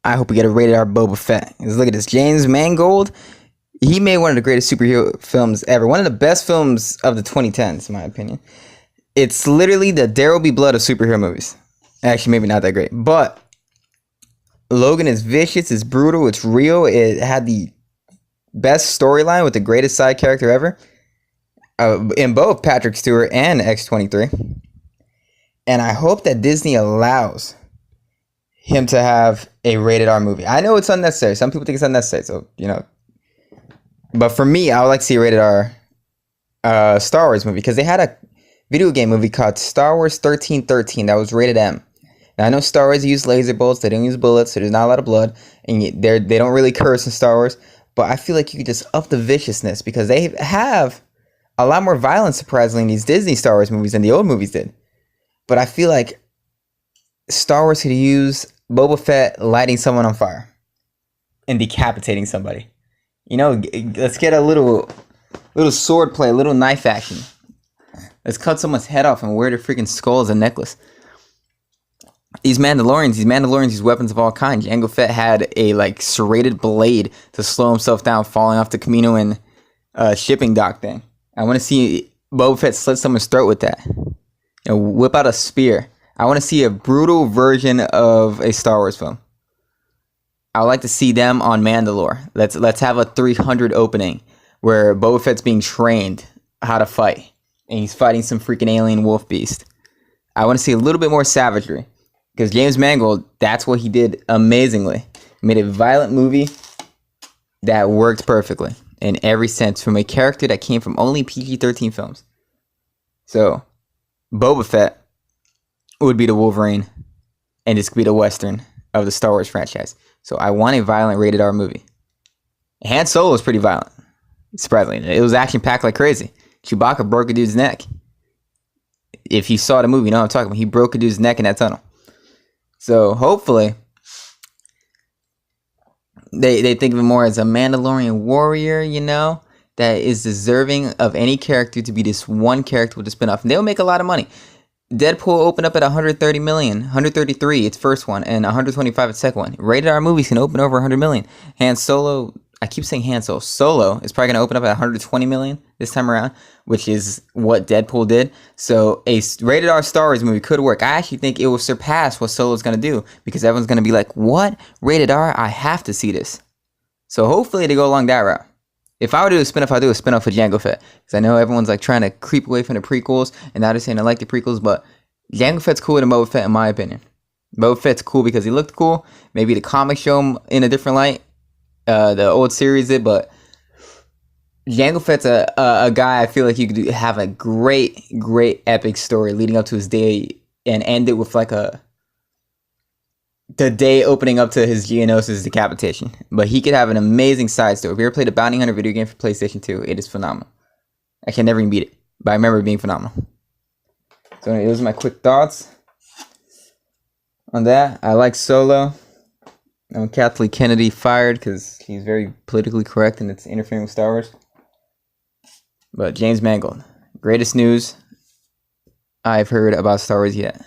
I hope we get a rated R Boba Fett. 'Cause look at this, James Mangold. He made one of the greatest superhero films ever. One of the best films of the 2010s, in my opinion. It's literally the There Will Be Blood of superhero movies. Actually, maybe not that great, but Logan is vicious, it's brutal, it's real. It had the best storyline with the greatest side character ever in both Patrick Stewart and X-23. And I hope that Disney allows him to have a rated R movie. I know it's unnecessary. Some people think it's unnecessary, so, But for me, I would like to see a rated R Star Wars movie, because they had a video game movie called Star Wars 1313 that was rated M. Now, I know Star Wars use laser bolts, they don't use bullets, so there's not a lot of blood, and they don't really curse in Star Wars, but I feel like you could just up the viciousness, because they have a lot more violence, surprisingly, in these Disney Star Wars movies than the old movies did. But I feel like Star Wars could use Boba Fett lighting someone on fire and decapitating somebody. Let's get a little sword play, a little knife action. Let's cut someone's head off and wear their freaking skull as a necklace. These Mandalorians use weapons of all kinds. Jango Fett had a serrated blade to slow himself down, falling off the Camino and shipping dock thing. I want to see Boba Fett slit someone's throat with that. Whip out a spear. I want to see a brutal version of a Star Wars film. I would like to see them on Mandalore. Let's have a 300 opening where Boba Fett's being trained how to fight, and he's fighting some freaking alien wolf beast. I want to see a little bit more savagery, because James Mangold, that's what he did amazingly. He made a violent movie that worked perfectly in every sense, from a character that came from only PG-13 films. So, Boba Fett would be the Wolverine, and this could be the Western of the Star Wars franchise. So I want a violent rated R movie. Han Solo was pretty violent, surprisingly. It was action packed like crazy. Chewbacca broke a dude's neck. If you saw the movie, you know what I'm talking about. He broke a dude's neck in that tunnel. So hopefully they think of him more as a Mandalorian warrior, that is deserving of any character to be this one character with a spinoff. And they'll make a lot of money. Deadpool opened up at 130 million, 133 its first one, and 125 its second one. Rated R movies can open over 100 million. Han Solo, I keep saying Han Solo. Solo is probably going to open up at 120 million this time around, which is what Deadpool did. So a rated R Star Wars movie could work. I actually think it will surpass what Solo's going to do, because everyone's going to be like, what? Rated R? I have to see this. So hopefully they go along that route. If I were to do a spinoff, I'd do a spinoff with Jango Fett. Because I know everyone's trying to creep away from the prequels, and now they're saying I like the prequels, but Jango Fett's cooler than Boba Fett in my opinion. Boba Fett's cool because he looked cool. Maybe the comics show him in a different light. The old series did, but Jango Fett's a guy I feel like you could have a great epic story leading up to his day and end it with the day opening up to his Geonosis decapitation. But he could have an amazing side story. If you ever played a Bounty Hunter video game for PlayStation 2, it is phenomenal. I can never even beat it, but I remember it being phenomenal. So anyway, those are my quick thoughts on that. I like Solo. I want Kathleen Kennedy fired because he's very politically correct and it's interfering with Star Wars. But James Mangold, greatest news I've heard about Star Wars yet.